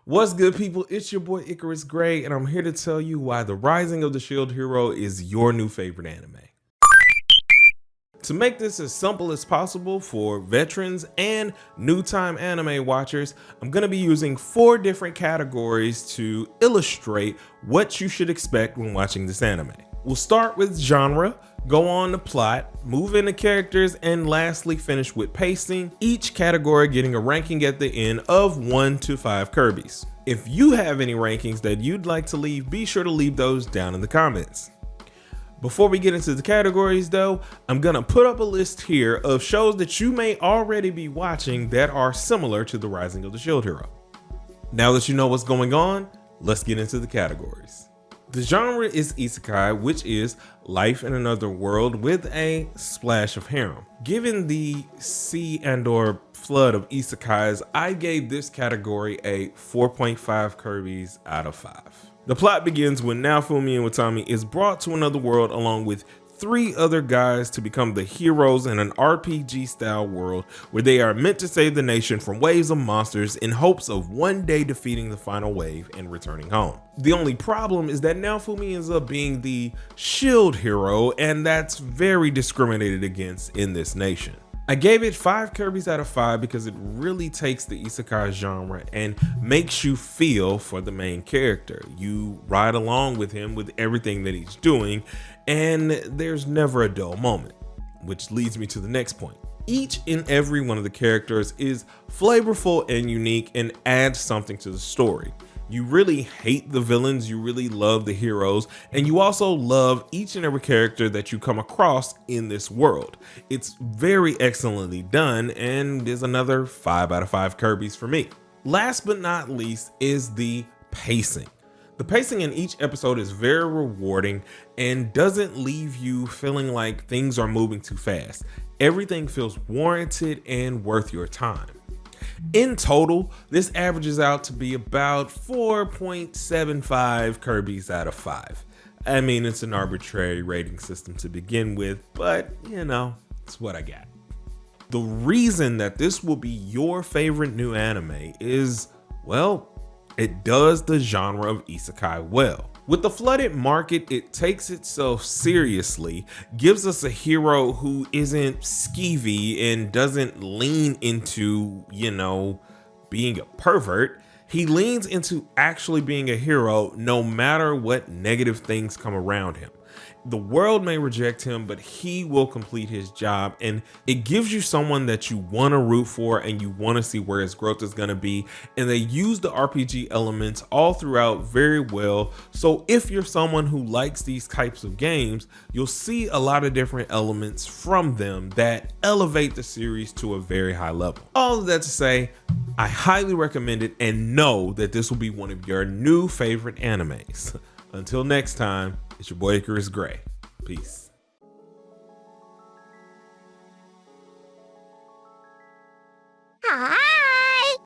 What's good, people? It's your boy Icarus Gray, and I'm here to tell you why The Rising of the Shield Hero is your new favorite anime. To make this as simple as possible for veterans and new-time anime watchers, I'm going to be using 4 different categories to illustrate what you should expect when watching this anime. We'll start with genre, go on to plot, move into characters, and lastly finish with pacing, each category getting a ranking at the end of 1 to 5 Kirby's. If you have any rankings that you'd like to leave, be sure to leave those down in the comments. Before we get into the categories though, I'm gonna put up a list here of shows that you may already be watching that are similar to The Rising of the Shield Hero. Now that you know what's going on, let's get into the categories. The genre is isekai, which is life in another world with a splash of harem. Given the sea and/or flood of isekais, I gave this category a 4.5 Kirby's out of 5. The plot begins when Naofumi and Watami is brought to another world along with 3 other guys to become the heroes in an RPG style world where they are meant to save the nation from waves of monsters in hopes of one day defeating the final wave and returning home. The only problem is that Naofumi ends up being the shield hero, and that's very discriminated against in this nation. I gave it 5 Kirby's out of 5 because it really takes the isekai genre and makes you feel for the main character. You ride along with him with everything that he's doing, and there's never a dull moment, which leads me to the next point. Each and every one of the characters is flavorful and unique and adds something to the story. You really hate the villains, you really love the heroes, and you also love each and every character that you come across in this world. It's very excellently done, and is another 5 out of 5 Kirby's for me. Last but not least is the pacing. The pacing in each episode is very rewarding and doesn't leave you feeling like things are moving too fast. Everything feels warranted and worth your time. In total, this averages out to be about 4.75 Kirby's out of 5. I mean, it's an arbitrary rating system to begin with, but you know, it's what I got. The reason that this will be your favorite new anime is, well, it does the genre of isekai well. With the flooded market, it takes itself seriously, gives us a hero who isn't skeevy and doesn't lean into, being a pervert. He leans into actually being a hero no matter what negative things come around him. The world may reject him, but he will complete his job, and it gives you someone that you want to root for and you want to see where his growth is going to be. And they use the RPG elements all throughout very well. So if you're someone who likes these types of games, you'll see a lot of different elements from them that elevate the series to a very high level. All of that to say, I highly recommend it and know that this will be one of your new favorite animes. Until next time, it's your boy Icarus Gray. Peace.